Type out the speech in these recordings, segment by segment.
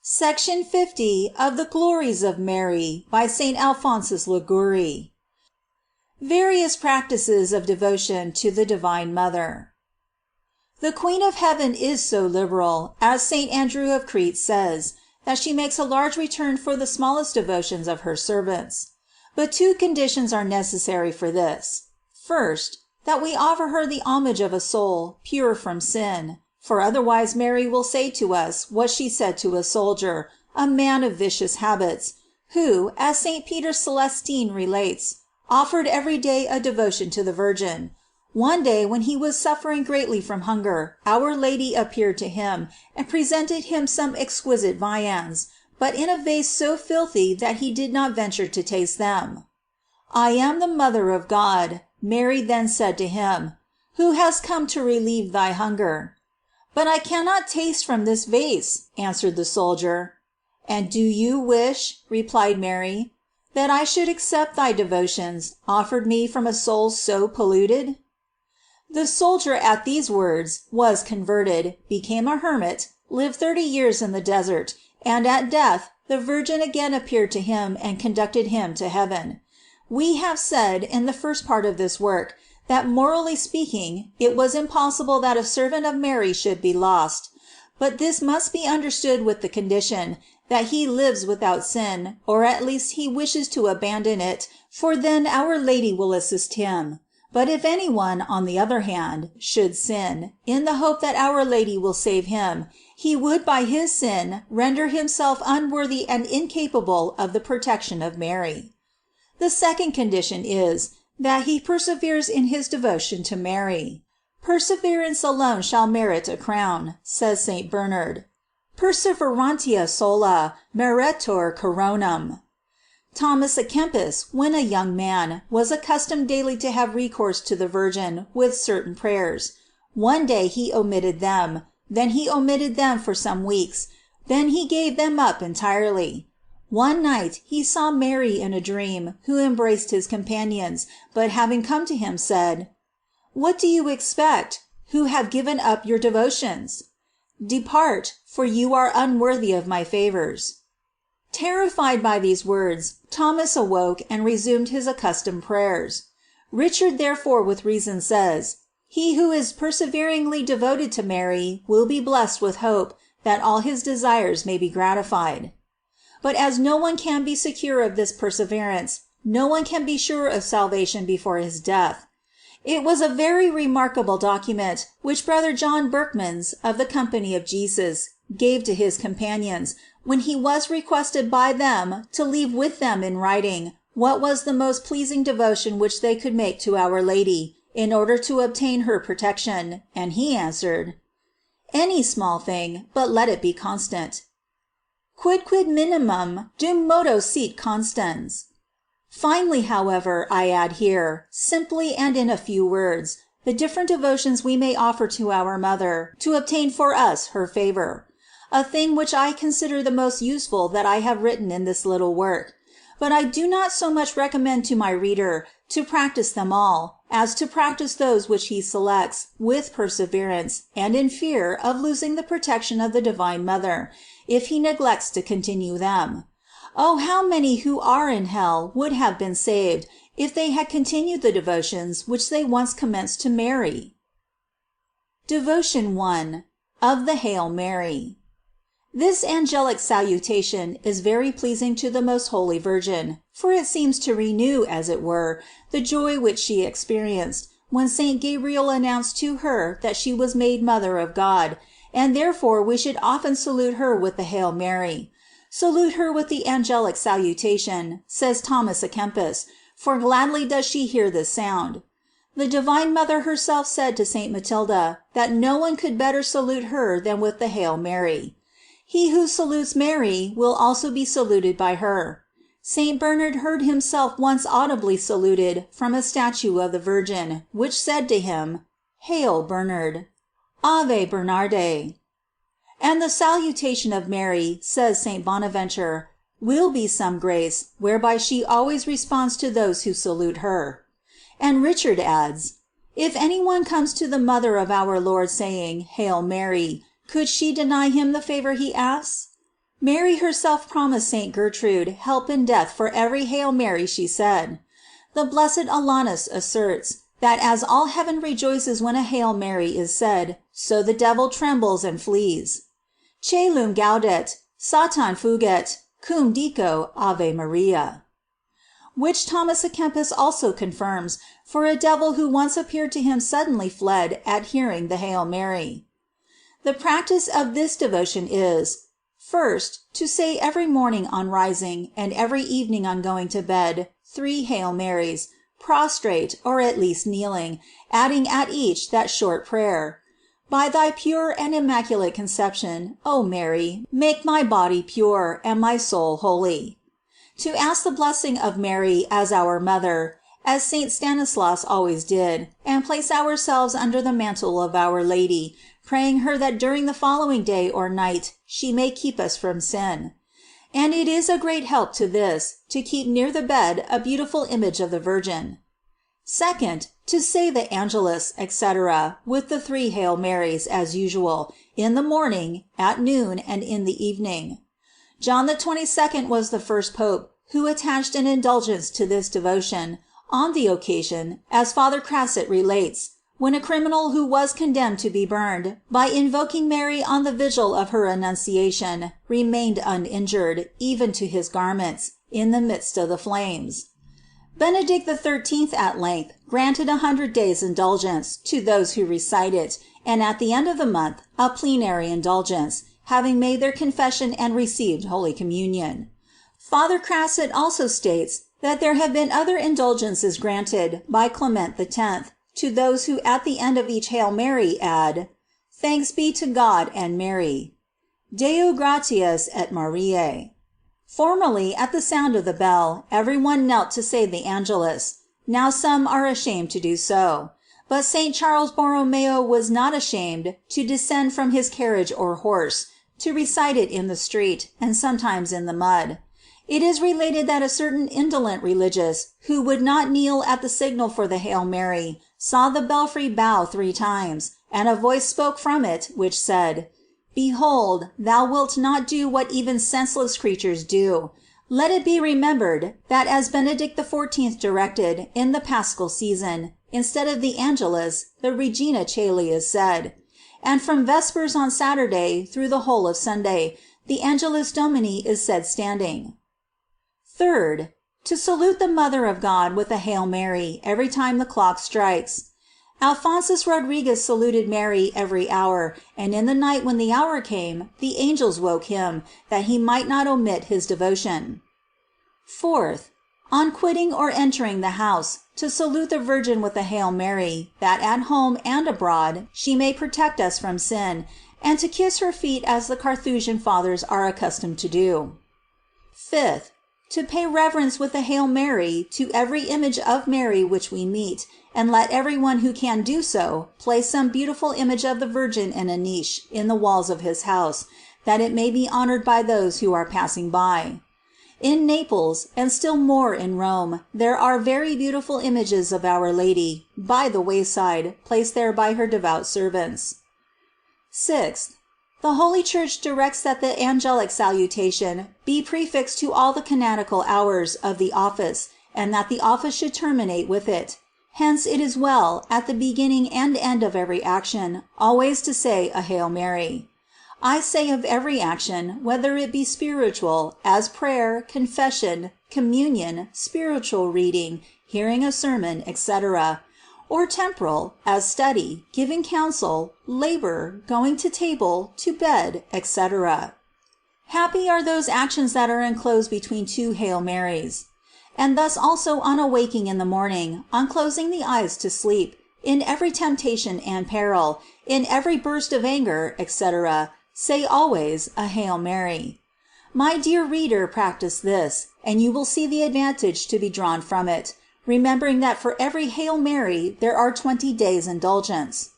Section 50 of the Glories of Mary by St. Alphonsus Liguori. Various practices of devotion to the Divine Mother. The Queen of Heaven is so liberal, as St. Andrew of Crete says, that she makes a large return for the smallest devotions of her servants. But two conditions are necessary for this. First, that we offer her the homage of a soul pure from sin, for otherwise Mary will say to us what she said to a soldier, a man of vicious habits, who, as St. Peter Celestine relates, offered every day a devotion to the Virgin. One day when he was suffering greatly from hunger, Our Lady appeared to him, and presented him some exquisite viands, but in a vase so filthy that he did not venture to taste them. "I am the Mother of God," Mary then said to him, "who has come to relieve thy hunger." "But I cannot taste from this vase," answered the soldier. "And do you wish," replied Mary, "that I should accept thy devotions, offered me from a soul so polluted?" The soldier at these words was converted, became a hermit, lived 30 years in the desert, and at death the Virgin again appeared to him and conducted him to heaven. We have said, in the first part of this work, that morally speaking, it was impossible that a servant of Mary should be lost. But this must be understood with the condition, that he lives without sin, or at least he wishes to abandon it, for then Our Lady will assist him. But if any one, on the other hand, should sin, in the hope that Our Lady will save him, he would by his sin render himself unworthy and incapable of the protection of Mary. The second condition is, that he perseveres in his devotion to Mary. "Perseverance alone shall merit a crown," says St. Bernard. "Perseverantia sola meretur coronam." Thomas à Kempis, when a young man, was accustomed daily to have recourse to the Virgin with certain prayers. One day he omitted them, then he omitted them for some weeks, then he gave them up entirely. One night he saw Mary in a dream, who embraced his companions, but having come to him said, "What do you expect, who have given up your devotions? Depart, for you are unworthy of my favors." Terrified by these words, Thomas awoke and resumed his accustomed prayers. Richard therefore with reason says, "He who is perseveringly devoted to Mary will be blessed with hope that all his desires may be gratified." But as no one can be secure of this perseverance, no one can be sure of salvation before his death. It was a very remarkable document which Brother John Berkmans of the Company of Jesus gave to his companions, when he was requested by them to leave with them in writing what was the most pleasing devotion which they could make to Our Lady, in order to obtain her protection, and he answered, "Any small thing, but let it be constant." Quidquid minimum dum modo sit constans. Finally, however, I add here, simply and in a few words, the different devotions we may offer to our Mother to obtain for us her favor. A thing which I consider the most useful that I have written in this little work. But I do not so much recommend to my reader to practice them all, as to practice those which he selects, with perseverance, and in fear of losing the protection of the Divine Mother, if he neglects to continue them. Oh, how many who are in hell would have been saved, if they had continued the devotions which they once commenced to Mary! Devotion 1. Of the Hail Mary. This angelic salutation is very pleasing to the most holy Virgin, for it seems to renew, as it were, the joy which she experienced, when St. Gabriel announced to her that she was made Mother of God, and therefore we should often salute her with the Hail Mary. "Salute her with the angelic salutation," says Thomas à Kempis, for gladly does she hear this sound. The Divine Mother herself said to St. Matilda that no one could better salute her than with the Hail Mary. He who salutes Mary will also be saluted by her. St. Bernard heard himself once audibly saluted from a statue of the Virgin, which said to him, "Hail, Bernard!" Ave Bernarde. And the salutation of Mary, says St. Bonaventure, will be some grace, whereby she always responds to those who salute her. And Richard adds, "If any one comes to the Mother of our Lord saying, Hail Mary, could she deny him the favor he asks?" Mary herself promised Saint Gertrude help in death for every Hail Mary she said. The blessed Alanus asserts, that as all heaven rejoices when a Hail Mary is said, so the devil trembles and flees. Caelum gaudet, Satan fuget, cum dico Ave Maria. Which Thomas a Kempis also confirms, for a devil who once appeared to him suddenly fled at hearing the Hail Mary. The practice of this devotion is: first, to say every morning on rising, and every evening on going to bed, 3 Hail Marys, prostrate or at least kneeling, adding at each that short prayer: By thy pure and immaculate conception, O Mary, make my body pure, and my soul holy. To ask the blessing of Mary as our mother, as Saint Stanislas always did, and place ourselves under the mantle of Our Lady, praying her that during the following day or night she may keep us from sin. And it is a great help to this, to keep near the bed a beautiful image of the Virgin. Second, to say the Angelus, etc., with the 3 Hail Marys, as usual, in the morning, at noon, and in the evening. John the 22nd was the first pope who attached an indulgence to this devotion, on the occasion, as Father Crasset relates, when a criminal who was condemned to be burned, by invoking Mary on the vigil of her Annunciation, remained uninjured, even to his garments, in the midst of the flames. Benedict XIII at length granted 100 days indulgence to those who recite it, and at the end of the month a plenary indulgence, having made their confession and received Holy Communion. Father Crasset also states that there have been other indulgences granted by Clement X to those who at the end of each Hail Mary add, Thanks be to God and Mary, Deo gratias et Mariae. Formerly, at the sound of the bell, everyone knelt to say the Angelus. Now some are ashamed to do so. But St. Charles Borromeo was not ashamed to descend from his carriage or horse, to recite it in the street, and sometimes in the mud. It is related that a certain indolent religious, who would not kneel at the signal for the Hail Mary, saw the belfry bow 3 times, and a voice spoke from it, which said, Behold, thou wilt not do what even senseless creatures do. Let it be remembered, that as Benedict XIV directed, in the Paschal season, instead of the Angelus, the Regina Caeli is said. And from Vespers on Saturday through the whole of Sunday, the Angelus Domini is said standing. Third, to salute the Mother of God with a Hail Mary every time the clock strikes. Alphonsus Rodriguez saluted Mary every hour, and in the night when the hour came, the angels woke him, that he might not omit his devotion. Fourth, on quitting or entering the house, to salute the Virgin with a Hail Mary, that at home and abroad she may protect us from sin, and to kiss her feet as the Carthusian fathers are accustomed to do. Fifth, to pay reverence with a Hail Mary to every image of Mary which we meet, and let everyone who can do so place some beautiful image of the Virgin in a niche in the walls of his house, that it may be honored by those who are passing by. In Naples, and still more in Rome, there are very beautiful images of Our Lady, by the wayside, placed there by her devout servants. Sixth, the Holy Church directs that the angelic salutation be prefixed to all the canonical hours of the office, and that the office should terminate with it. Hence it is well, at the beginning and end of every action, always to say a Hail Mary. I say of every action, whether it be spiritual, as prayer, confession, communion, spiritual reading, hearing a sermon, etc., or temporal, as study, giving counsel, labor, going to table, to bed, etc. Happy are those actions that are enclosed between 2 Hail Marys. And thus also on awaking in the morning, on closing the eyes to sleep, in every temptation and peril, in every burst of anger, etc., say always a Hail Mary. My dear reader, practice this, and you will see the advantage to be drawn from it, remembering that for every Hail Mary there are 20 days indulgence.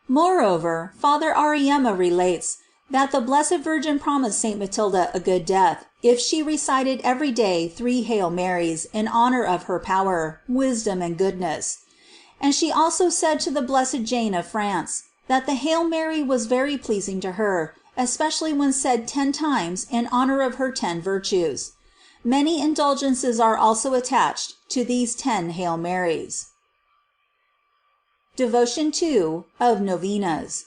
Moreover, Father Ariema relates that the Blessed Virgin promised Saint Matilda a good death, if she recited every day 3 Hail Marys in honor of her power, wisdom, and goodness. And she also said to the Blessed Jane of France, that the Hail Mary was very pleasing to her, especially when said 10 times in honor of her 10 virtues. Many indulgences are also attached to these 10 Hail Marys. Devotion 2 of Novenas.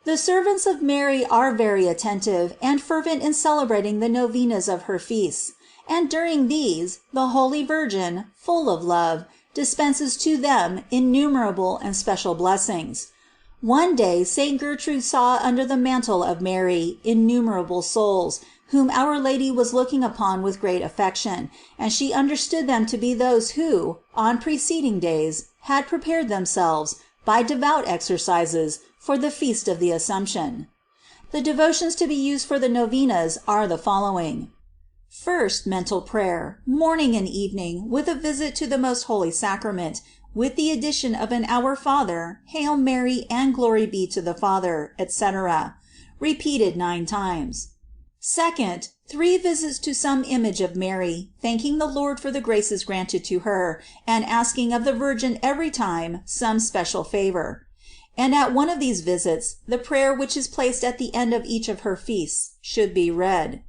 The servants of Mary are very attentive and fervent in celebrating the novenas of her feasts, and during these, the Holy Virgin, full of love, dispenses to them innumerable and special blessings. One day Saint Gertrude saw under the mantle of Mary innumerable souls, whom Our Lady was looking upon with great affection, and she understood them to be those who, on preceding days, had prepared themselves, by devout exercises, for the feast of the Assumption. The devotions to be used for the novenas are the following. First, mental prayer, morning and evening, with a visit to the Most Holy Sacrament, with the addition of an Our Father, Hail Mary, and Glory be to the Father, etc., repeated 9 times. Second, 3 visits to some image of Mary, thanking the Lord for the graces granted to her, and asking of the Virgin every time some special favor. And at one of these visits, the prayer which is placed at the end of each of her feasts should be read.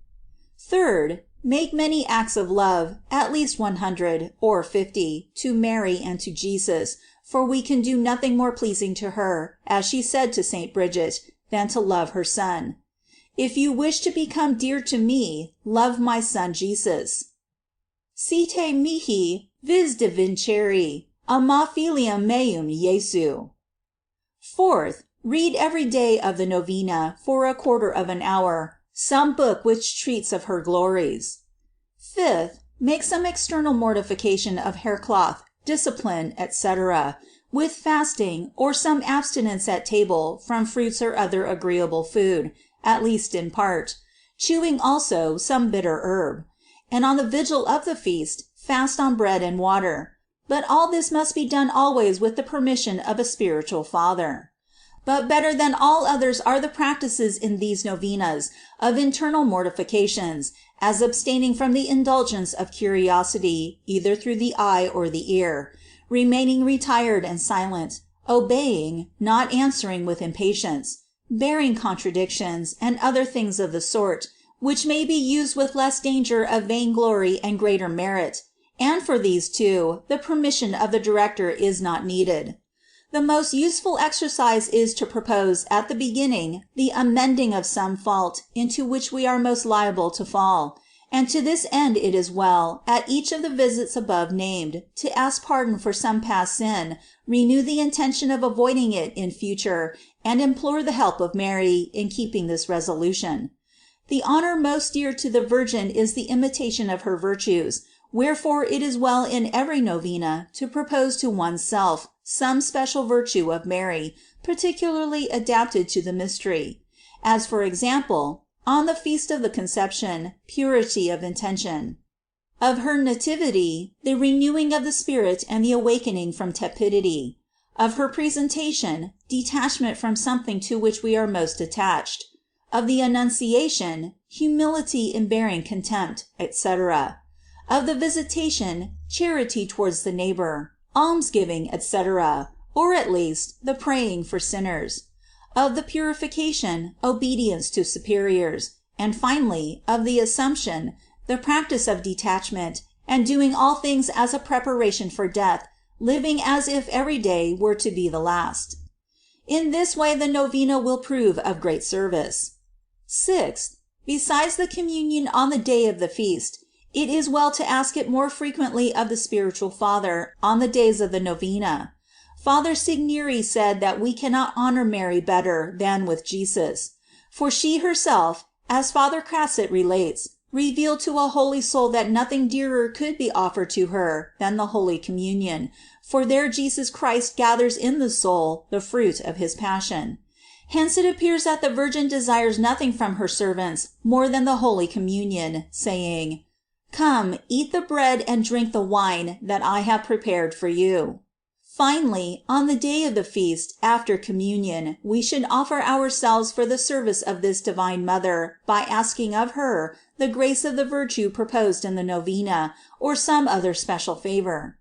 Third, make many acts of love, at least 100 or 50, to Mary and to Jesus, for we can do nothing more pleasing to her, as she said to Saint Bridget, than to love her Son. If you wish to become dear to me, love my Son Jesus. Si te mihi vis divincere, ama filium meum Jesu. Fourth, read every day of the novena, for a quarter of an hour, some book which treats of her glories. Fifth, make some external mortification of haircloth, discipline, etc., with fasting, or some abstinence at table from fruits or other agreeable food, at least in part, chewing also some bitter herb. And on the vigil of the feast, fast on bread and water. But all this must be done always with the permission of a spiritual father. But better than all others are the practices in these novenas of internal mortifications, as abstaining from the indulgence of curiosity, either through the eye or the ear, remaining retired and silent, obeying, not answering with impatience, bearing contradictions, and other things of the sort, which may be used with less danger of vainglory and greater merit. And for these too, the permission of the director is not needed. The most useful exercise is to propose at the beginning the amending of some fault into which we are most liable to fall, and to this end it is well, at each of the visits above named, to ask pardon for some past sin, renew the intention of avoiding it in future, and implore the help of Mary in keeping this resolution. The honor most dear to the Virgin is the imitation of her virtues, wherefore it is well in every novena to propose to oneself some special virtue of Mary, particularly adapted to the mystery; as for example, on the feast of the Conception, purity of intention; of her Nativity, the renewing of the spirit and the awakening from tepidity; of her Presentation, detachment from something to which we are most attached; of the Annunciation, humility in bearing contempt, etc.; of the Visitation, charity towards the neighbor, almsgiving, etc., or at least the praying for sinners; of the Purification, obedience to superiors; and finally, of the Assumption, the practice of detachment, and doing all things as a preparation for death, living as if every day were to be the last. In this way the novena will prove of great service. Sixth, besides the communion on the day of the feast, it is well to ask it more frequently of the spiritual father on the days of the novena. Father Segneri said that we cannot honor Mary better than with Jesus; for she herself, as Father Crasset relates, revealed to a holy soul that nothing dearer could be offered to her than the Holy Communion, for there Jesus Christ gathers in the soul the fruit of his passion. Hence it appears that the Virgin desires nothing from her servants more than the Holy Communion, saying, "Come, eat the bread and drink the wine that I have prepared for you." Finally, on the day of the feast, after communion, we should offer ourselves for the service of this divine Mother by asking of her the grace of the virtue proposed in the novena, or some other special favor.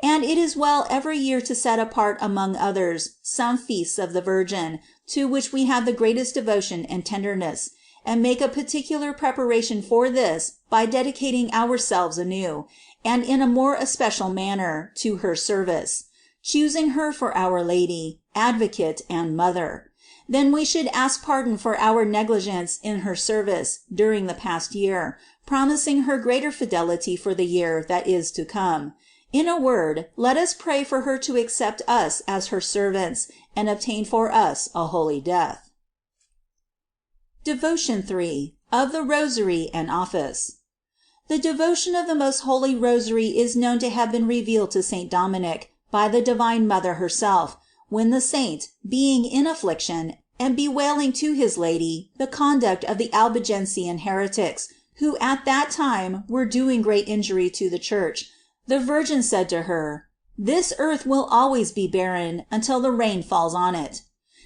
And it is well every year to set apart among others some feasts of the Virgin, to which we have the greatest devotion and tenderness, and make a particular preparation for this by dedicating ourselves anew, and in a more especial manner, to her service, choosing her for our Lady, Advocate, and Mother. Then we should ask pardon for our negligence in her service during the past year, promising her greater fidelity for the year that is to come. In a word, let us pray for her to accept us as her servants and obtain for us a holy death. Devotion 3. Of the Rosary and Office. The devotion of the Most Holy Rosary is known to have been revealed to Saint Dominic by the Divine Mother herself, when the saint, being in affliction, and bewailing to his Lady the conduct of the Albigensian heretics, who at that time were doing great injury to the Church, the Virgin said to her, "This earth will always be barren until the rain falls on it."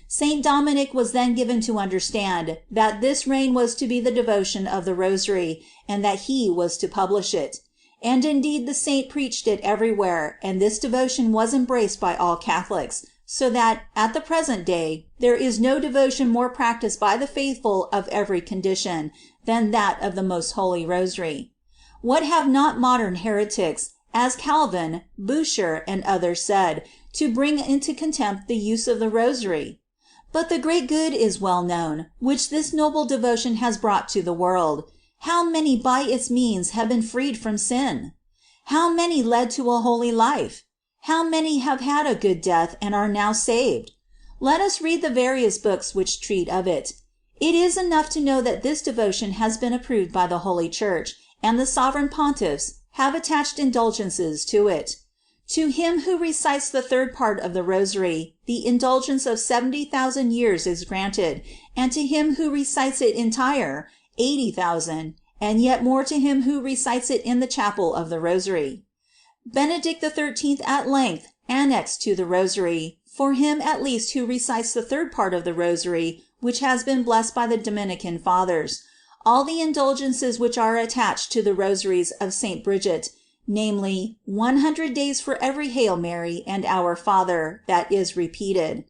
Saint Dominic was then given to understand that this rain was to be the devotion of the Rosary, and that he was to publish it. And indeed the saint preached it everywhere, and this devotion was embraced by all Catholics, so that, at the present day, there is no devotion more practiced by the faithful of every condition than that of the Most Holy Rosary. What have not modern heretics, as Calvin, Bucer, and others said, to bring into contempt the use of the Rosary? But the great good is well known, which this noble devotion has brought to the world. How many by its means have been freed from sin? How many led to a holy life? How many have had a good death and are now saved? Let us read the various books which treat of it. It is enough to know that this devotion has been approved by the Holy Church, and the sovereign pontiffs have attached indulgences to it. To him who recites the third part of the Rosary, the indulgence of 70,000 years is granted, and to him who recites it entire, 80,000, and yet more to him who recites it in the chapel of the Rosary. Benedict XIII at length annexed to the Rosary, for him at least who recites the third part of the Rosary which has been blessed by the Dominican Fathers, all the indulgences which are attached to the Rosaries of St. Bridget, namely, 100 days for every Hail Mary and Our Father that is repeated.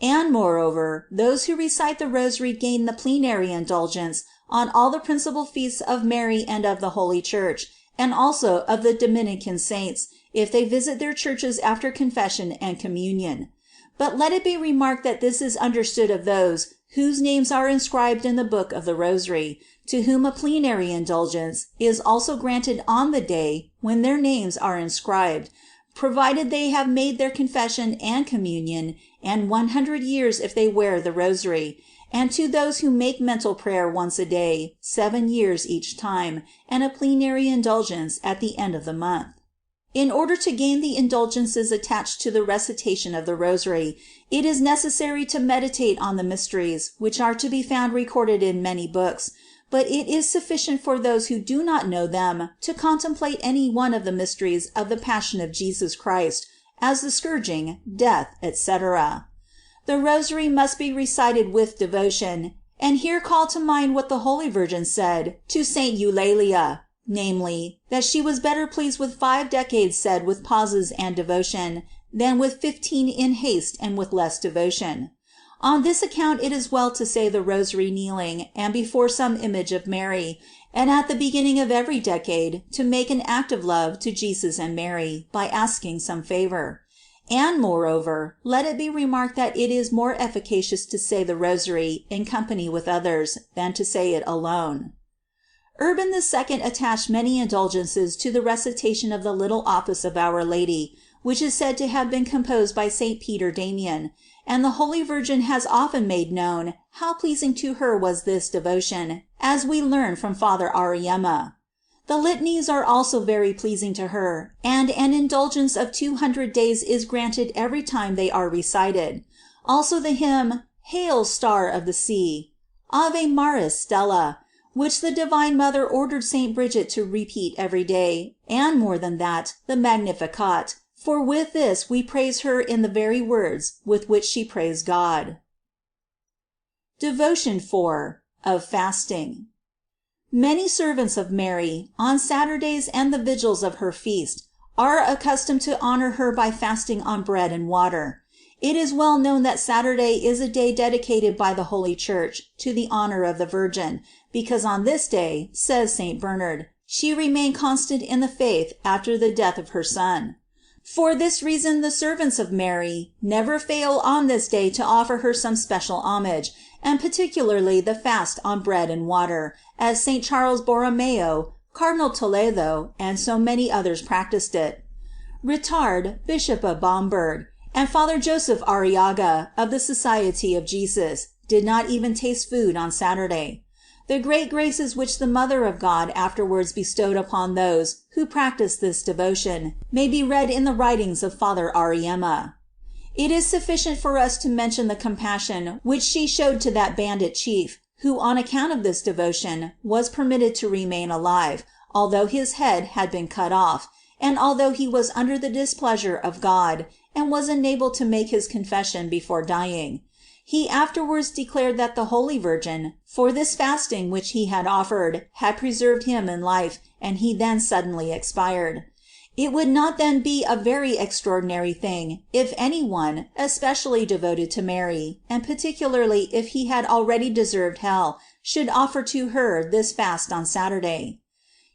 And moreover, those who recite the Rosary gain the plenary indulgence on all the principal feasts of Mary and of the Holy Church, and also of the Dominican saints, if they visit their churches after confession and communion. But let it be remarked that this is understood of those whose names are inscribed in the book of the Rosary, to whom a plenary indulgence is also granted on the day when their names are inscribed, provided they have made their confession and communion, and 100 years if they wear the Rosary, and to those who make mental prayer once a day, 7 years each time, and a plenary indulgence at the end of the month. In order to gain the indulgences attached to the recitation of the Rosary, it is necessary to meditate on the mysteries, which are to be found recorded in many books, but it is sufficient for those who do not know them to contemplate any one of the mysteries of the Passion of Jesus Christ, as the scourging, death, etc. The Rosary must be recited with devotion, and here call to mind what the Holy Virgin said to Saint Eulalia, namely, that she was better pleased with 5 decades said with pauses and devotion, than with 15 in haste and with less devotion. On this account it is well to say the Rosary kneeling, and before some image of Mary, and at the beginning of every decade to make an act of love to Jesus and Mary, by asking some favor. And moreover, let it be remarked that it is more efficacious to say the Rosary in company with others than to say it alone. Urban II attached many indulgences to the recitation of the little office of Our Lady, which is said to have been composed by St. Peter Damian, and the Holy Virgin has often made known how pleasing to her was this devotion, as we learn from Father Auriemma. The litanies are also very pleasing to her, and an indulgence of 200 days is granted every time they are recited. Also the hymn, Hail, Star of the Sea, Ave Maris Stella, which the Divine Mother ordered St. Bridget to repeat every day, and more than that, the Magnificat, for with this we praise her in the very words with which she praised God. Devotion 4. Of Fasting. Many servants of Mary, on Saturdays and the vigils of her feast, are accustomed to honor her by fasting on bread and water. It is well known that Saturday is a day dedicated by the Holy Church to the honor of the Virgin, because on this day, says St. Bernard, she remained constant in the faith after the death of her Son. For this reason the servants of Mary never fail on this day to offer her some special homage, and particularly the fast on bread and water, as St. Charles Borromeo, Cardinal Toledo, and so many others practiced it. Rittard, Bishop of Bamberg, and Father Joseph Arriaga of the Society of Jesus did not even taste food on Saturday. The great graces which the Mother of God afterwards bestowed upon those who practiced this devotion may be read in the writings of Father Ariema. It is sufficient for us to mention the compassion which she showed to that bandit chief, who on account of this devotion was permitted to remain alive, although his head had been cut off, and although he was under the displeasure of God, and was enabled to make his confession before dying. He afterwards declared that the Holy Virgin, for this fasting which he had offered, had preserved him in life, and he then suddenly expired. It would not then be a very extraordinary thing if any one, especially devoted to Mary, and particularly if he had already deserved hell, should offer to her this fast on Saturday.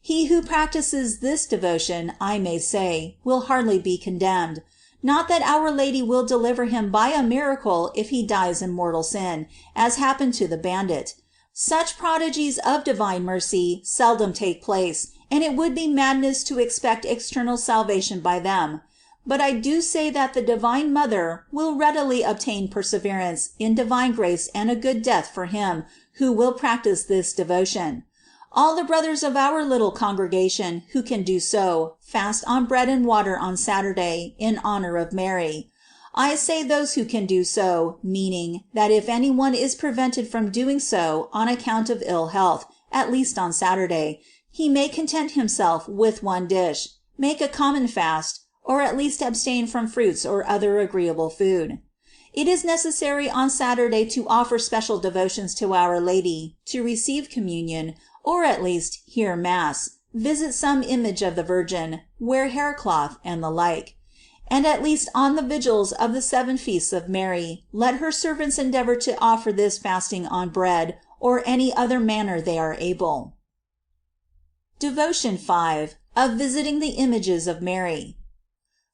He who practices this devotion, I may say, will hardly be condemned. Not that Our Lady will deliver him by a miracle if he dies in mortal sin, as happened to the bandit. Such prodigies of divine mercy seldom take place, and it would be madness to expect external salvation by them. But I do say that the Divine Mother will readily obtain perseverance in divine grace and a good death for him who will practice this devotion. All the brothers of our little congregation who can do so, fast on bread and water on Saturday in honor of Mary. I say those who can do so, meaning that if any one is prevented from doing so on account of ill health, at least on Saturday, he may content himself with one dish, make a common fast, or at least abstain from fruits or other agreeable food. It is necessary on Saturday to offer special devotions to Our Lady, to receive communion, or at least hear Mass, visit some image of the Virgin, wear haircloth, and the like. And at least on the vigils of the 7 feasts of Mary, let her servants endeavor to offer this fasting on bread, or any other manner they are able. Devotion 5. Of visiting the images of Mary.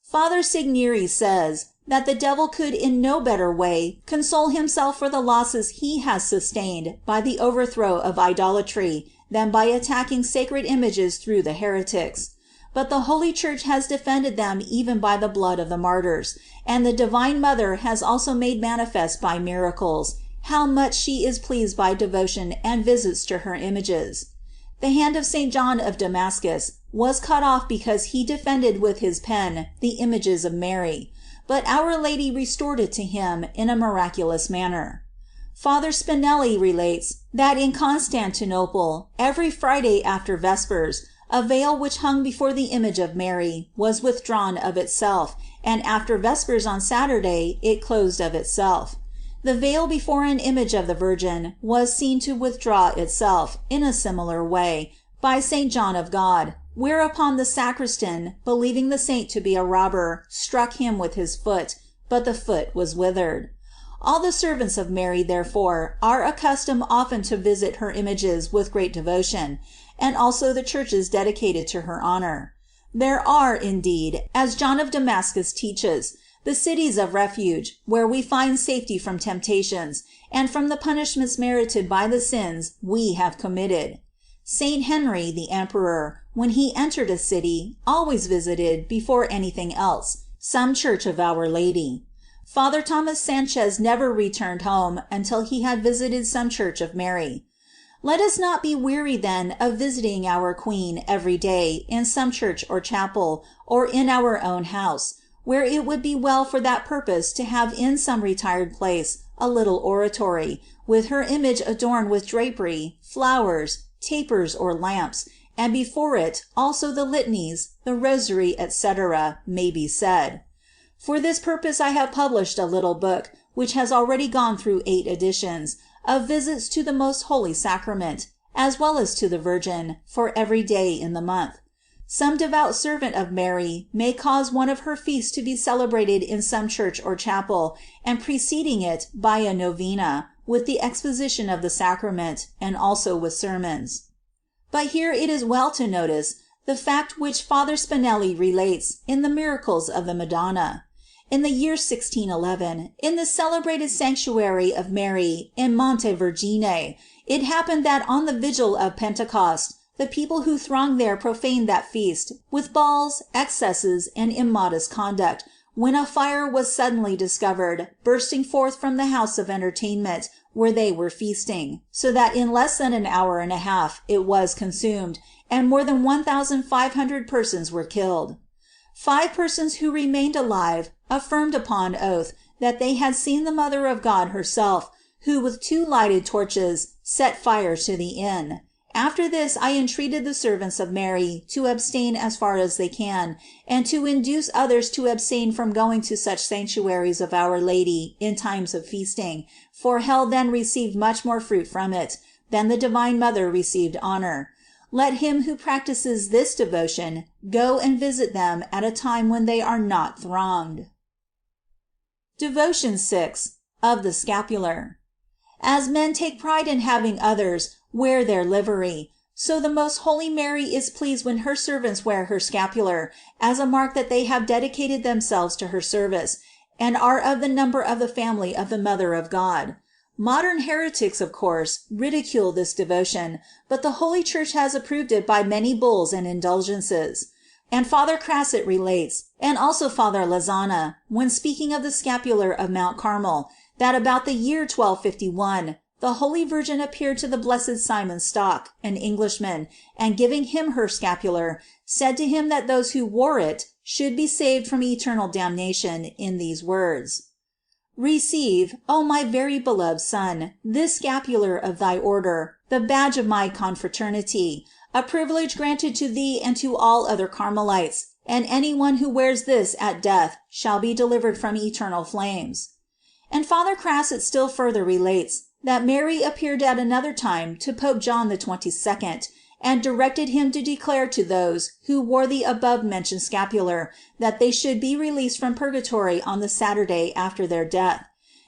Father Segneri says that the devil could in no better way console himself for the losses he has sustained by the overthrow of idolatry than by attacking sacred images through the heretics. But the Holy Church has defended them even by the blood of the martyrs, and the Divine Mother has also made manifest by miracles how much she is pleased by devotion and visits to her images. The hand of St. John of Damascus was cut off because he defended with his pen the images of Mary, but Our Lady restored it to him in a miraculous manner. Father Spinelli relates that in Constantinople, every Friday after Vespers, a veil which hung before the image of Mary was withdrawn of itself, and after Vespers on Saturday it closed of itself. The veil before an image of the Virgin was seen to withdraw itself in a similar way by St. John of God, whereupon the sacristan, believing the saint to be a robber, struck him with his foot, but the foot was withered. All the servants of Mary, therefore, are accustomed often to visit her images with great devotion, and also the churches dedicated to her honor. There are, indeed, as John of Damascus teaches, the cities of refuge, where we find safety from temptations, and from the punishments merited by the sins we have committed. Saint Henry, the Emperor, when he entered a city, always visited, before anything else, some church of Our Lady. Father Thomas Sanchez never returned home until he had visited some church of Mary. Let us not be weary then of visiting our Queen every day in some church or chapel, or in our own house, where it would be well for that purpose to have in some retired place a little oratory, with her image adorned with drapery, flowers, tapers, or lamps, and before it also the litanies, the Rosary, etc., may be said. For this purpose I have published a little book, which has already gone through 8 editions, of visits to the Most Holy Sacrament, as well as to the Virgin, for every day in the month. Some devout servant of Mary may cause one of her feasts to be celebrated in some church or chapel, and preceding it by a novena, with the exposition of the sacrament, and also with sermons. But here it is well to notice the fact which Father Spinelli relates in the Miracles of the Madonna. In the year 1611, in the celebrated sanctuary of Mary in Monte Vergine, it happened that on the vigil of Pentecost, the people who thronged there profaned that feast with balls, excesses, and immodest conduct, when a fire was suddenly discovered bursting forth from the house of entertainment where they were feasting, so that in less than an hour and a half it was consumed, and more than 1,500 persons were killed. 5 persons who remained alive affirmed upon oath that they had seen the Mother of God herself, who with 2 lighted torches set fire to the inn. After this I entreated the servants of Mary to abstain as far as they can, and to induce others to abstain from going to such sanctuaries of Our Lady in times of feasting, for hell then received much more fruit from it, than the Divine Mother received honor. Let him who practices this devotion go and visit them at a time when they are not thronged. Devotion 6. Of the Scapular. As men take pride in having others wear their livery, so the most holy Mary is pleased when her servants wear her scapular, as a mark that they have dedicated themselves to her service, and are of the number of the family of the Mother of God. Modern heretics, of course, ridicule this devotion, but the Holy Church has approved it by many bulls and indulgences. And Father Crasset relates, and also Father Lezana, when speaking of the scapular of Mount Carmel, that about the year 1251, the Holy Virgin appeared to the Blessed Simon Stock, an Englishman, and giving him her scapular, said to him that those who wore it should be saved from eternal damnation in these words: "Receive, O my very beloved Son, this scapular of thy order, the badge of my confraternity, a privilege granted to thee and to all other Carmelites, and any one who wears this at death shall be delivered from eternal flames." And Father Crasset still further relates that Mary appeared at another time to Pope John XXII, and directed him to declare to those who wore the above mentioned scapular that they should be released from purgatory on the Saturday after their death.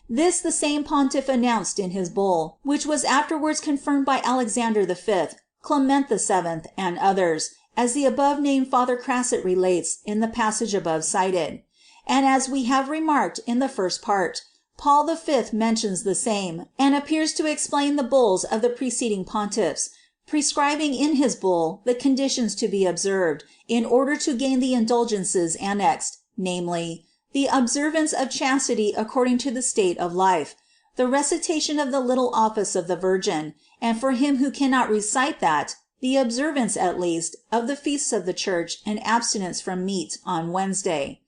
This the same pontiff announced in his bull, which was afterwards confirmed by Alexander V, Clement VII, and others, as the above named Father Crasset relates in the passage above cited. And as we have remarked in the first part, Paul V mentions the same, and appears to explain the bulls of the preceding pontiffs, prescribing in his bull the conditions to be observed, in order to gain the indulgences annexed, namely, the observance of chastity according to the state of life, the recitation of the little office of the Virgin, and for him who cannot recite that, the observance at least of the feasts of the Church and abstinence from meat on Wednesday.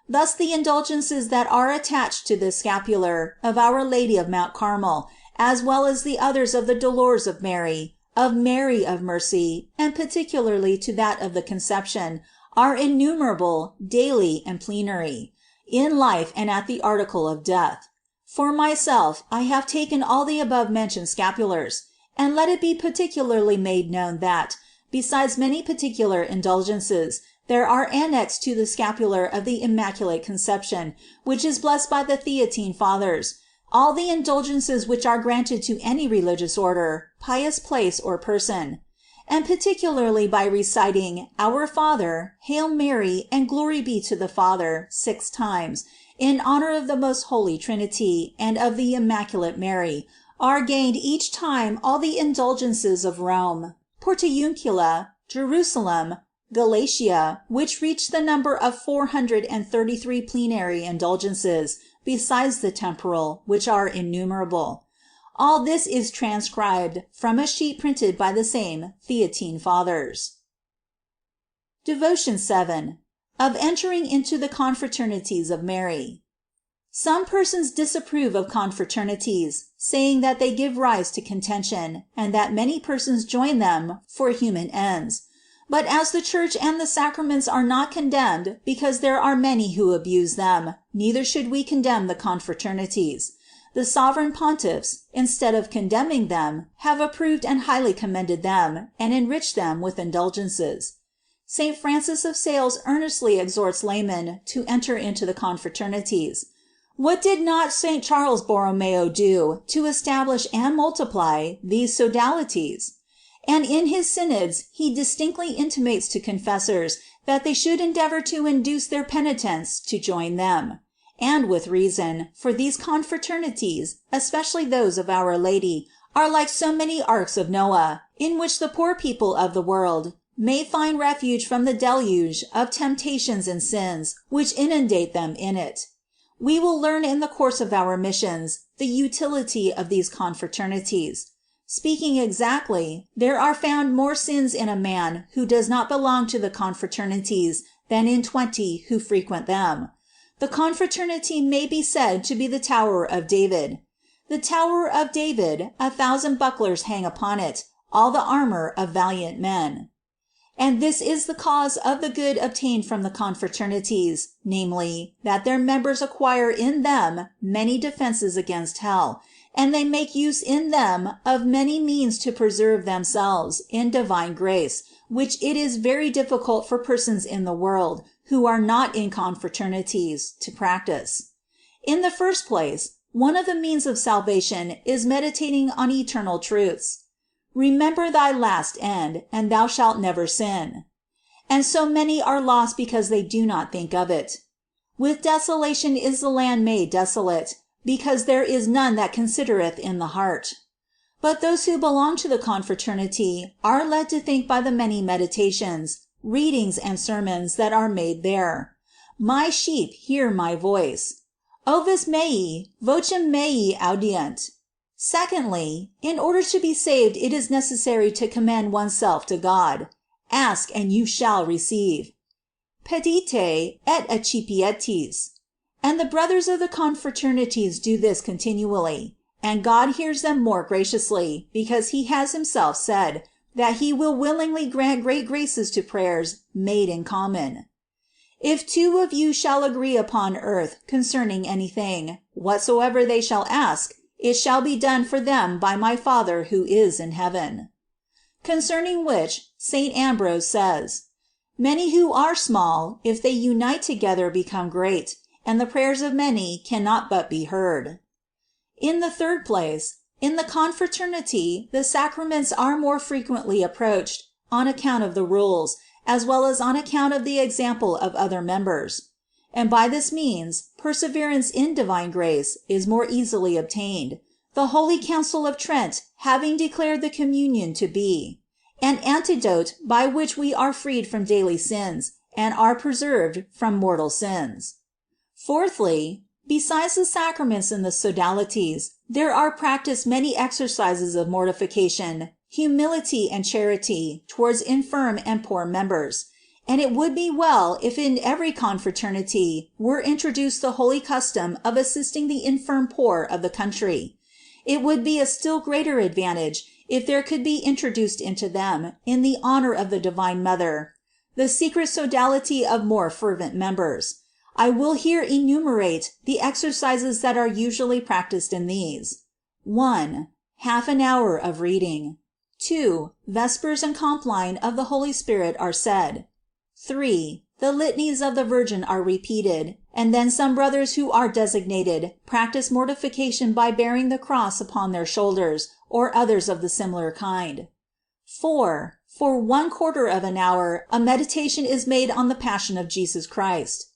Thus the indulgences that are attached to this scapular of Our Lady of Mount Carmel, as well as the others of the Dolors of Mary of Mercy, and particularly to that of the Conception, are innumerable, daily and plenary, in life and at the article of death. For myself, I have taken all the above mentioned scapulars, and let it be particularly made known that, besides many particular indulgences, there are annexed to the scapular of the Immaculate Conception, which is blessed by the Theatine Fathers, all the indulgences which are granted to any religious order, pious place, or person; and particularly by reciting Our Father, Hail Mary, and Glory be to the Father 6 times, in honor of the most Holy Trinity and of the Immaculate Mary, are gained each time all the indulgences of Rome, Portiuncula, Jerusalem, Galatia, which reach the number of 433 plenary indulgences, besides the temporal, which are innumerable. All this is transcribed from a sheet printed by the same Theatine Fathers. Devotion 7. Of entering into the confraternities of Mary. Some persons disapprove of confraternities, saying that they give rise to contention, and that many persons join them for human ends. But as the Church and the sacraments are not condemned because there are many who abuse them, neither should we condemn the confraternities. The sovereign pontiffs, instead of condemning them, have approved and highly commended them, and enriched them with indulgences. St. Francis of Sales earnestly exhorts laymen to enter into the confraternities. What did not St. Charles Borromeo do to establish and multiply these sodalities? And in his synods he distinctly intimates to confessors that they should endeavor to induce their penitents to join them. And with reason, for these confraternities, especially those of Our Lady, are like so many arks of Noah, in which the poor people of the world may find refuge from the deluge of temptations and sins which inundate them in it. We will learn in the course of our missions the utility of these confraternities. Speaking exactly, there are found more sins in a man who does not belong to the confraternities than in 20 who frequent them. The confraternity may be said to be the Tower of David. The Tower of David, 1,000 bucklers hang upon it, all the armor of valiant men. And this is the cause of the good obtained from the confraternities, namely, that their members acquire in them many defenses against hell, and they make use in them of many means to preserve themselves in divine grace, which it is very difficult for persons in the world, who are not in confraternities, to practice. In the first place, one of the means of salvation is meditating on eternal truths. Remember thy last end, and thou shalt never sin. And so many are lost because they do not think of it. With desolation is the land made desolate, because there is none that considereth in the heart. But those who belong to the confraternity are led to think by the many meditations, readings, and sermons that are made there. My sheep hear my voice. Ovis mei, vocem mei audient. Secondly, in order to be saved it is necessary to commend oneself to God. Ask and you shall receive. Pedite et accipietis. And the brothers of the confraternities do this continually, and God hears them more graciously, because he has himself said, that he will willingly grant great graces to prayers made in common. If 2 of you shall agree upon earth concerning anything, whatsoever they shall ask, it shall be done for them by my Father who is in heaven. Concerning which, St. Ambrose says, many who are small, if they unite together become great, and the prayers of many cannot but be heard. In the third place, in the confraternity the sacraments are more frequently approached, on account of the rules, as well as on account of the example of other members. And by this means perseverance in divine grace is more easily obtained, the Holy Council of Trent having declared the communion to be an antidote by which we are freed from daily sins, and are preserved from mortal sins. Fourthly, besides the sacraments and the sodalities, there are practiced many exercises of mortification, humility, and charity towards infirm and poor members. And it would be well if in every confraternity were introduced the holy custom of assisting the infirm poor of the country. It would be a still greater advantage if there could be introduced into them, in the honor of the Divine Mother, the secret sodality of more fervent members. I will here enumerate the exercises that are usually practiced in these. 1. Half an hour of reading. 2. Vespers and Compline of the Holy Spirit are said. 3. The litanies of the Virgin are repeated, and then some brothers who are designated practice mortification by bearing the cross upon their shoulders, or others of the similar kind. 4. For 1/4 of an hour a meditation is made on the Passion of Jesus Christ.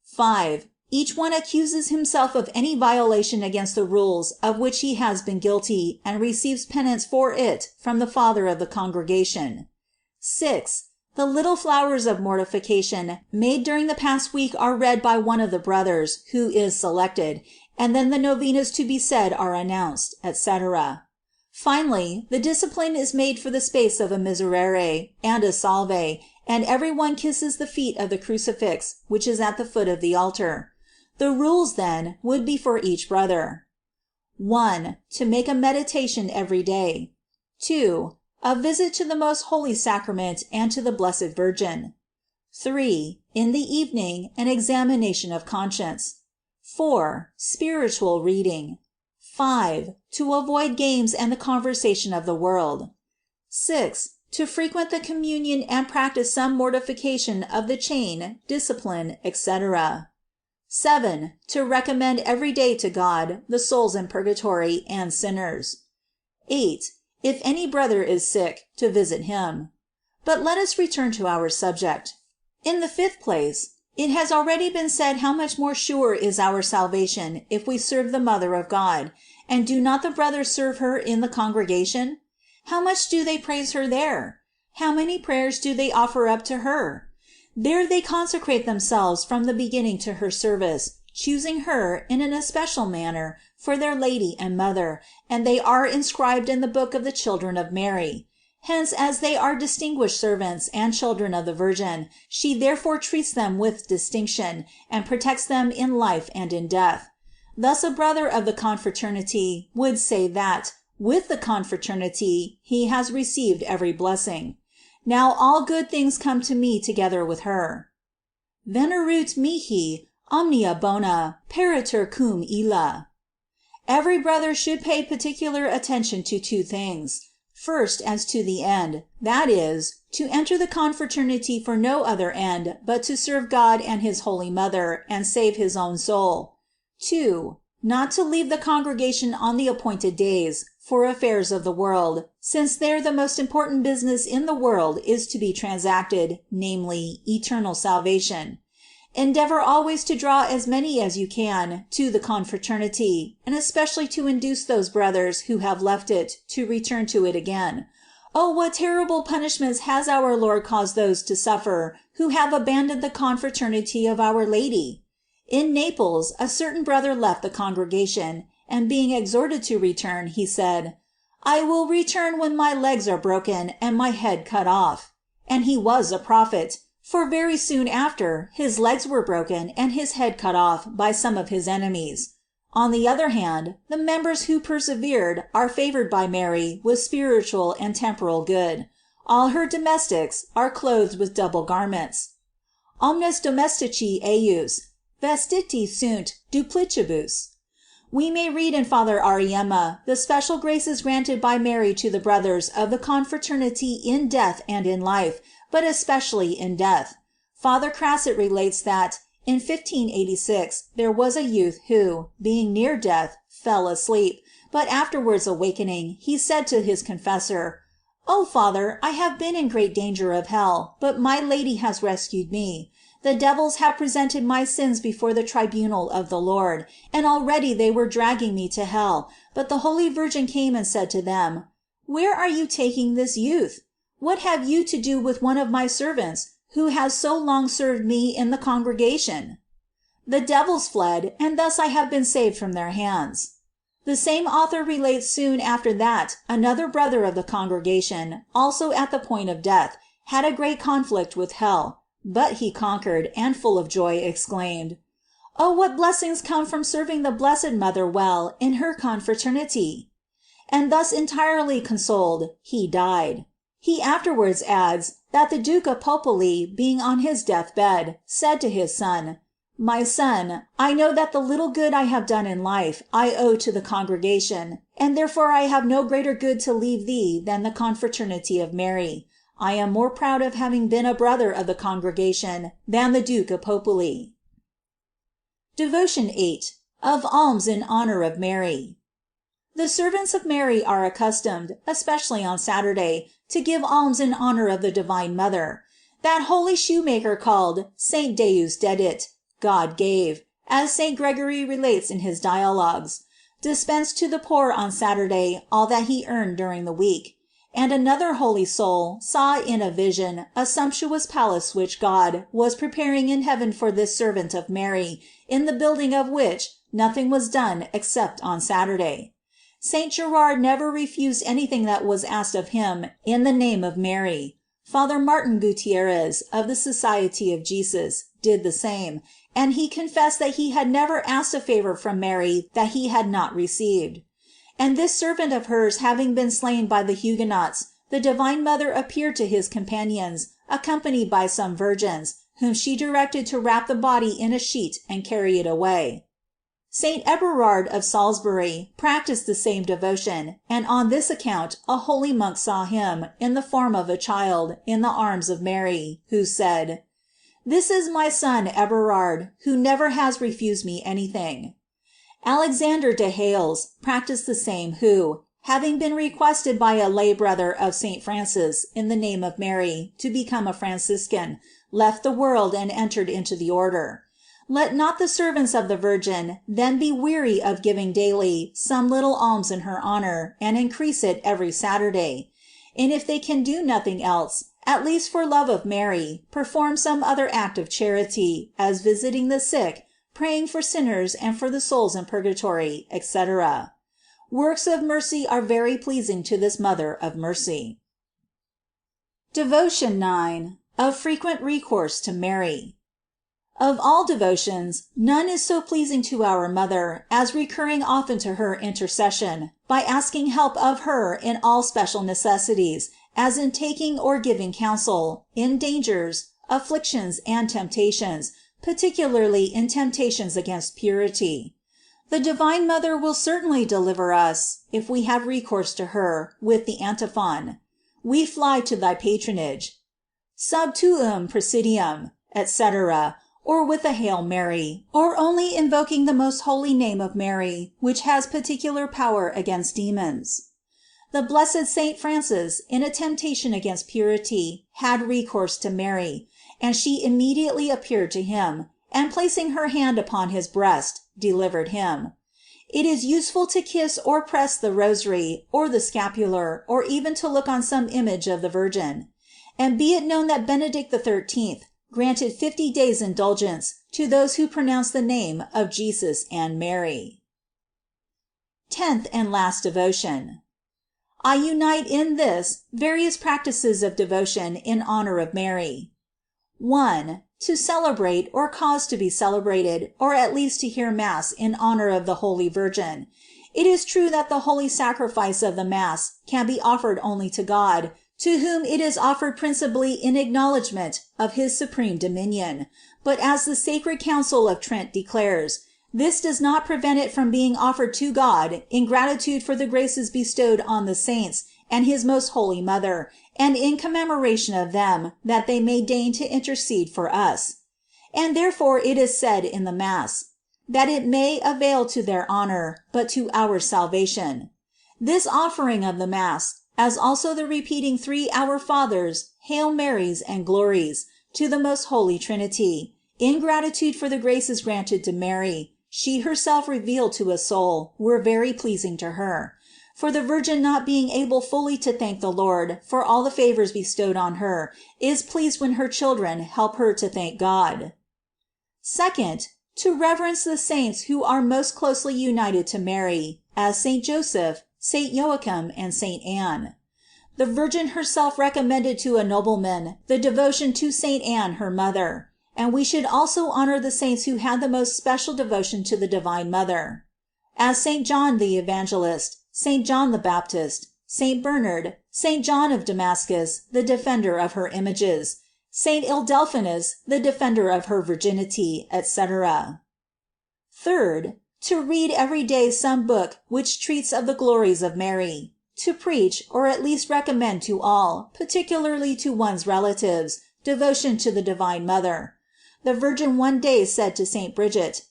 5. Each one accuses himself of any violation against the rules of which he has been guilty, and receives penance for it from the Father of the congregation. 6. The little flowers of mortification made during the past week are read by one of the brothers who is selected, and then the novenas to be said are announced, etc. Finally, the discipline is made for the space of a miserere and a salve, and every one kisses the feet of the crucifix which is at the foot of the altar. The rules, then, would be for each brother. 1. To make a meditation every day. 2. A visit to the most holy sacrament and to the Blessed Virgin. 3. In the evening, an examination of conscience. 4. Spiritual reading. 5. To avoid games and the conversation of the world. 6. to frequent the communion and practice some mortification of the chain, discipline, etc. 7. To recommend every day to God the souls in purgatory and sinners. 8. If any brother is sick, to visit him. But let us return to our subject. In the fifth place, it has already been said how much more sure is our salvation if we serve the Mother of God. And do not the brothers serve her in the congregation? How much do they praise her there? How many prayers do they offer up to her? There they consecrate themselves from the beginning to her service, choosing her in an especial manner for their Lady and Mother, and they are inscribed in the book of the children of Mary. Hence, as they are distinguished servants and children of the Virgin, she therefore treats them with distinction, and protects them in life and in death. Thus a brother of the confraternity would say that, with the confraternity, he has received every blessing. Now all good things come to me together with her. Venerut mihi omnia bona pariter cum illa. Every brother should pay particular attention to two things. First, as to the end, that is, to enter the confraternity for no other end but to serve God and his Holy Mother, and save his own soul. 2. Not to leave the congregation on the appointed days for affairs of the world, since there the most important business in the world is to be transacted, namely, eternal salvation. Endeavor always to draw as many as you can to the confraternity, and especially to induce those brothers who have left it to return to it again. Oh, what terrible punishments has our Lord caused those to suffer who have abandoned the confraternity of Our Lady! In Naples a certain brother left the congregation, and being exhorted to return, he said, "I will return when my legs are broken and my head cut off." And he was a prophet, for very soon after his legs were broken and his head cut off by some of his enemies. On the other hand, the members who persevered are favored by Mary with spiritual and temporal good. All her domestics are clothed with double garments. Omnes domestici eius vestiti sunt duplicibus. We may read in Father Ariema the special graces granted by Mary to the brothers of the confraternity in death and in life, but especially in death. Father Crasset relates that in 1586 there was a youth who, being near death, fell asleep, but afterwards awakening, he said to his confessor, "O Father, I have been in great danger of hell, but my Lady has rescued me. The devils have presented my sins before the tribunal of the Lord, and already they were dragging me to hell, but the Holy Virgin came and said to them, 'Where are you taking this youth? What have you to do with one of my servants, who has so long served me in the congregation?' The devils fled, and thus I have been saved from their hands." The same author relates soon after that another brother of the congregation, also at the point of death, had a great conflict with hell, but he conquered, and full of joy exclaimed, "Oh, what blessings come from serving the Blessed Mother well in her confraternity!" And thus entirely consoled, he died. He afterwards adds, that the Duke of Popoli, being on his deathbed, said to his son, "My son, I know that the little good I have done in life I owe to the congregation, and therefore I have no greater good to leave thee than the confraternity of Mary. I am more proud of having been a brother of the congregation than the Duke of Popoli." Devotion 8. Of Alms in honor of Mary. The servants of Mary are accustomed, especially on Saturday, to give alms in honor of the Divine Mother. That holy shoemaker called Saint Deus dedit, God gave, as Saint Gregory relates in his Dialogues, dispensed to the poor on Saturday all that he earned during the week. And another holy soul saw in a vision a sumptuous palace which God was preparing in heaven for this servant of Mary, in the building of which nothing was done except on Saturday. Saint Gerard never refused anything that was asked of him in the name of Mary. Father Martin Gutierrez of the Society of Jesus did the same, and he confessed that he had never asked a favor from Mary that he had not received. And this servant of hers having been slain by the Huguenots, the Divine Mother appeared to his companions, accompanied by some virgins, whom she directed to wrap the body in a sheet and carry it away. Saint Eberard of Salisbury practiced the same devotion, and on this account a holy monk saw him, in the form of a child, in the arms of Mary, who said: "This is my son Eberard, who never has refused me anything." Alexander de Hales practiced the same, who, having been requested by a lay brother of Saint Francis, in the name of Mary, to become a Franciscan, left the world and entered into the order. Let not the servants of the Virgin then be weary of giving daily some little alms in her honor, and increase it every Saturday; and if they can do nothing else, at least for love of Mary, perform some other act of charity, as visiting the sick, praying for sinners and for the souls in purgatory, etc. Works of mercy are very pleasing to this Mother of mercy. Devotion 9. Of frequent recourse to Mary. Of all devotions, none is so pleasing to our Mother as recurring often to her intercession, by asking help of her in all special necessities, as in taking or giving counsel, in dangers, afflictions, and temptations, particularly in temptations against purity. The Divine Mother will certainly deliver us, if we have recourse to her, with the antiphon: "We fly to thy patronage," "Sub tuum presidium," etc., or with a Hail Mary, or only invoking the most holy name of Mary, which has particular power against demons. The blessed Saint Francis, in a temptation against purity, had recourse to Mary, and she immediately appeared to him, and placing her hand upon his breast, delivered him. It is useful to kiss or press the Rosary, or the scapular, or even to look on some image of the Virgin. And be it known that Benedict XIII granted 50 days indulgence to those who pronounce the name of Jesus and Mary. 10th and last devotion. I unite in this various practices of devotion in honor of Mary. 1. To celebrate, or cause to be celebrated, or at least to hear Mass in honor of the Holy Virgin. It is true that the holy sacrifice of the Mass can be offered only to God, to whom it is offered principally in acknowledgment of his supreme dominion, but as the Sacred Council of Trent declares, this does not prevent it from being offered to God in gratitude for the graces bestowed on the saints and his most holy Mother, and in commemoration of them, that they may deign to intercede for us. And therefore it is said in the Mass, that it may avail to their honor, but to our salvation. This offering of the Mass, as also the repeating 3 Our Fathers, Hail Marys, and Glories, to the most holy Trinity, in gratitude for the graces granted to Mary, she herself revealed to a soul, were very pleasing to her. For the Virgin, not being able fully to thank the Lord for all the favors bestowed on her, is pleased when her children help her to thank God. 2nd, to reverence the saints who are most closely united to Mary, as Saint Joseph, Saint Joachim, and Saint Anne. The Virgin herself recommended to a nobleman the devotion to Saint Anne her mother, and we should also honor the saints who had the most special devotion to the Divine Mother, as Saint John the Evangelist, Saint John the Baptist, Saint Bernard, Saint John of Damascus, the defender of her images, Saint Ildephonsus, the defender of her virginity, etc. 3rd, to read every day some book which treats of the glories of Mary, to preach, or at least recommend to all, particularly to one's relatives, devotion to the Divine Mother. The Virgin one day said to Saint Bridget: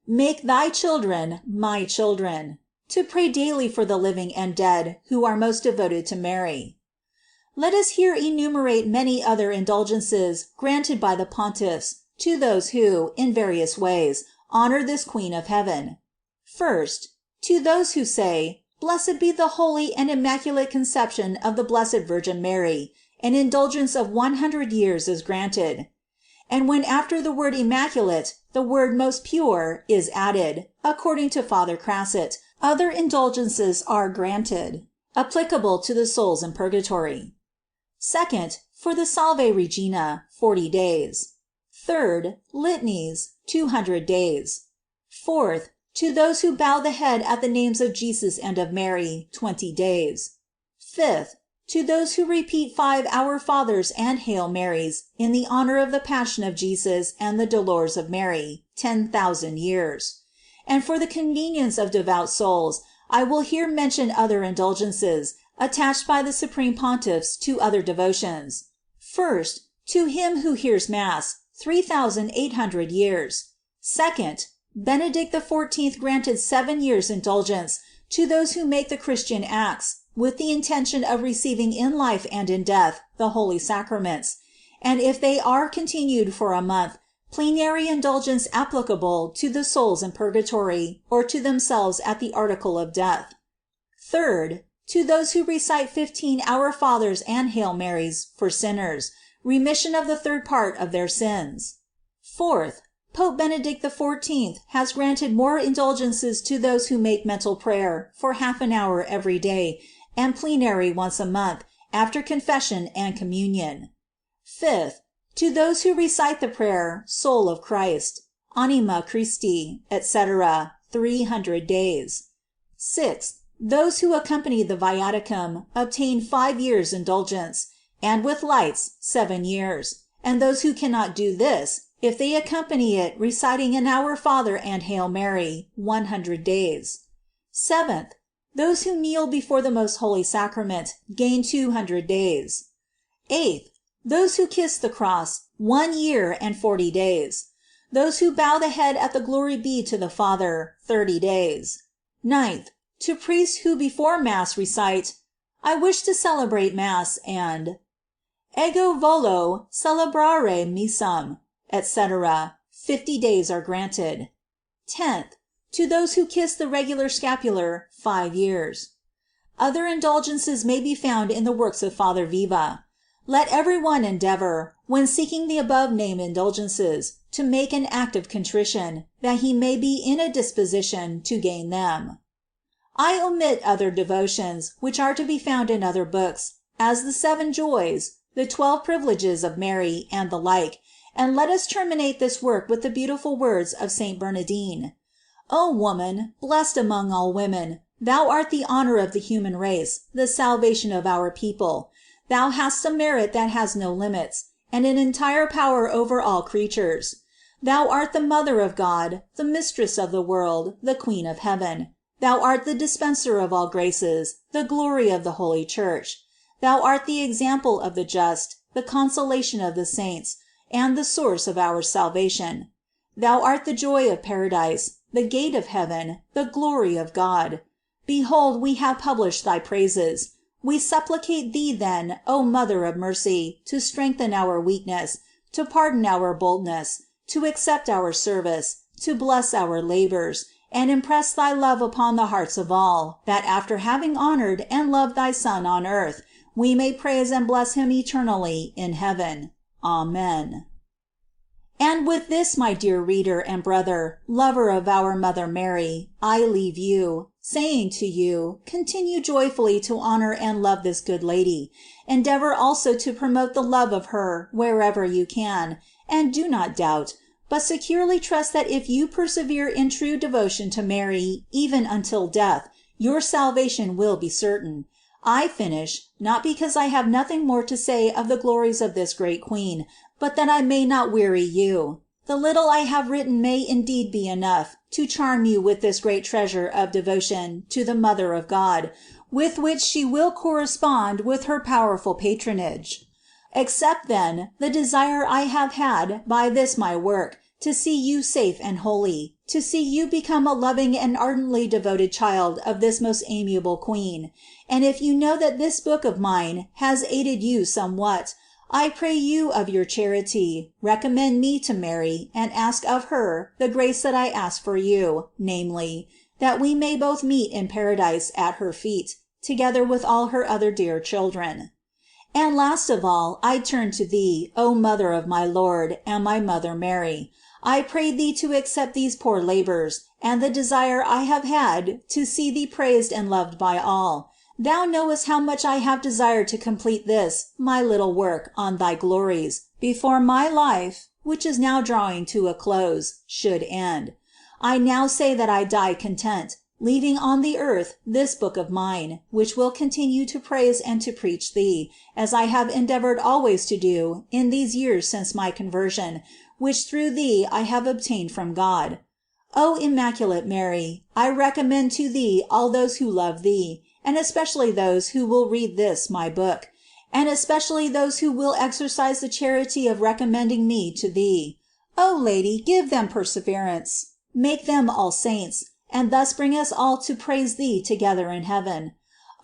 "Make thy children my children," to pray daily for the living and dead who are most devoted to Mary. Let us here enumerate many other indulgences granted by the Pontiffs to those who, in various ways, honor this Queen of Heaven. First, to those who say, "Blessed be the holy and immaculate conception of the Blessed Virgin Mary," an indulgence of 100 years is granted. And when after the word immaculate, the word most pure is added, according to Father Crasset, other indulgences are granted, applicable to the souls in purgatory. 2nd, for the Salve Regina, 40 days. 3rd, litanies, 200 days. 4th, to those who bow the head at the names of Jesus and of Mary, 20 days. 5th, to those who repeat 5 Our Fathers and Hail Marys in the honor of the Passion of Jesus and the Dolors of Mary, 10,000 years. and for the convenience of devout souls, I will here mention other indulgences, attached by the Supreme Pontiffs to other devotions. First, to him who hears Mass, 3,800 years. Second, Benedict XIV granted 7 years indulgence to those who make the Christian acts, with the intention of receiving in life and in death the holy sacraments, and if they are continued for a month, plenary indulgence applicable to the souls in purgatory, or to themselves at the article of death. Third, to those who recite 15 Our Fathers and Hail Marys for sinners, remission of the third part of their sins. Fourth, Pope Benedict XIV has granted more indulgences to those who make mental prayer for half an hour every day, and plenary once a month, after confession and communion. Fifth, to those who recite the prayer, Soul of Christ, Anima Christi, etc., 300 days. Sixth, those who accompany the Viaticum obtain 5 years indulgence, and with lights 7 years, and those who cannot do this, if they accompany it reciting an Our Father and Hail Mary, 100 days. Seventh, those who kneel before the Most Holy Sacrament gain 200 days. Eighth, those who kiss the cross, 1 year and 40 days. Those who bow the head at the Glory be to the Father, 30 days. Ninth, to priests who before Mass recite, I wish to celebrate Mass, and Ego volo celebrare missam, etc., 50 days are granted. 10th, to those who kiss the regular scapular, 5 years. Other indulgences may be found in the works of Father Viva. Let every one endeavor, when seeking the above named indulgences, to make an act of contrition, that he may be in a disposition to gain them. I omit other devotions, which are to be found in other books, as the 7 Joys, the 12 Privileges of Mary, and the like, and let us terminate this work with the beautiful words of Saint Bernardine. O woman, blessed among all women, thou art the honor of the human race, the salvation of our people. Thou hast a merit that has no limits, and an entire power over all creatures. Thou art the Mother of God, the Mistress of the world, the Queen of heaven. Thou art the dispenser of all graces, the glory of the Holy Church. Thou art the example of the just, the consolation of the saints, and the source of our salvation. Thou art the joy of paradise, the gate of heaven, the glory of God. Behold, we have published thy praises. We supplicate thee then, O Mother of mercy, to strengthen our weakness, to pardon our boldness, to accept our service, to bless our labors, and impress thy love upon the hearts of all, that after having honored and loved thy Son on earth, we may praise and bless him eternally in heaven. Amen. And with this, my dear reader and brother, lover of our Mother Mary, I leave you, saying to you, continue joyfully to honor and love this good lady. Endeavor also to promote the love of her wherever you can, and do not doubt, but securely trust that if you persevere in true devotion to Mary, even until death, your salvation will be certain. I finish, not because I have nothing more to say of the glories of this great Queen, but that I may not weary you. The little I have written may indeed be enough to charm you with this great treasure of devotion to the Mother of God, with which she will correspond with her powerful patronage. Accept then the desire I have had by this my work, to see you safe and holy, to see you become a loving and ardently devoted child of this most amiable Queen. And if you know that this book of mine has aided you somewhat, I pray you of your charity, recommend me to Mary, and ask of her the grace that I ask for you, namely, that we may both meet in paradise at her feet, together with all her other dear children. And last of all, I turn to thee, O Mother of my Lord, and my Mother Mary. I pray thee to accept these poor labors, and the desire I have had to see thee praised and loved by all. Thou knowest how much I have desired to complete this, my little work on thy glories, before my life, which is now drawing to a close, should end. I now say that I die content, leaving on the earth this book of mine, which will continue to praise and to preach thee, as I have endeavored always to do in these years since my conversion, which through thee I have obtained from God. O Immaculate Mary, I recommend to thee all those who love thee, and especially those who will read this my book, and especially those who will exercise the charity of recommending me to thee. O Lady, give them perseverance, make them all saints, and thus bring us all to praise thee together in heaven.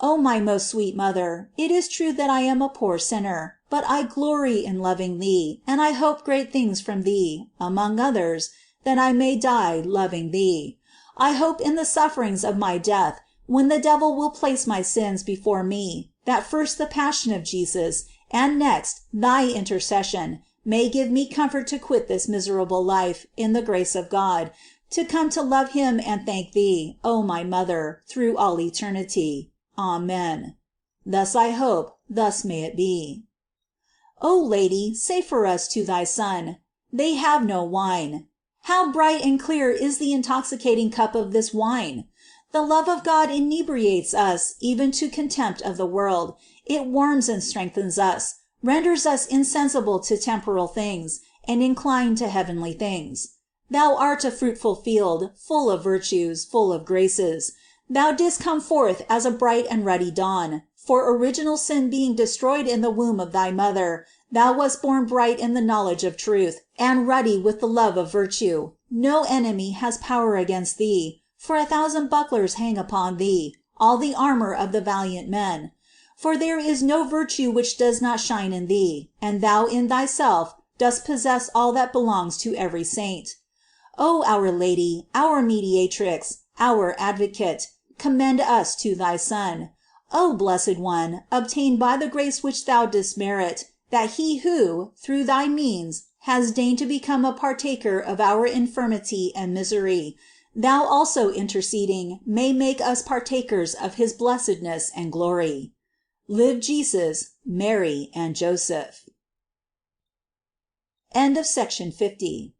O my most sweet Mother, it is true that I am a poor sinner, but I glory in loving thee, and I hope great things from thee, among others, that I may die loving thee. I hope in the sufferings of my death, when the devil will place my sins before me, that first the passion of Jesus, and next thy intercession, may give me comfort to quit this miserable life in the grace of God, to come to love him and thank thee, O my Mother, through all eternity. Amen. Thus I hope, thus may it be. O Lady, say for us to thy Son, they have no wine. How bright and clear is the intoxicating cup of this wine! The love of God inebriates us even to contempt of the world. It warms and strengthens us, renders us insensible to temporal things, and inclined to heavenly things. Thou art a fruitful field, full of virtues, full of graces. Thou didst come forth as a bright and ruddy dawn, for original sin being destroyed in the womb of thy mother, thou wast born bright in the knowledge of truth, and ruddy with the love of virtue. No enemy has power against thee, for 1,000 bucklers hang upon thee, all the armor of the valiant men. For there is no virtue which does not shine in thee, and thou in thyself dost possess all that belongs to every saint. O our Lady, our Mediatrix, our Advocate, commend us to thy Son. O Blessed One, obtain by the grace which thou didst merit, that he who, through thy means, has deigned to become a partaker of our infirmity and misery, thou also interceding may make us partakers of his blessedness and glory. Live Jesus, Mary, and Joseph. End of section 50.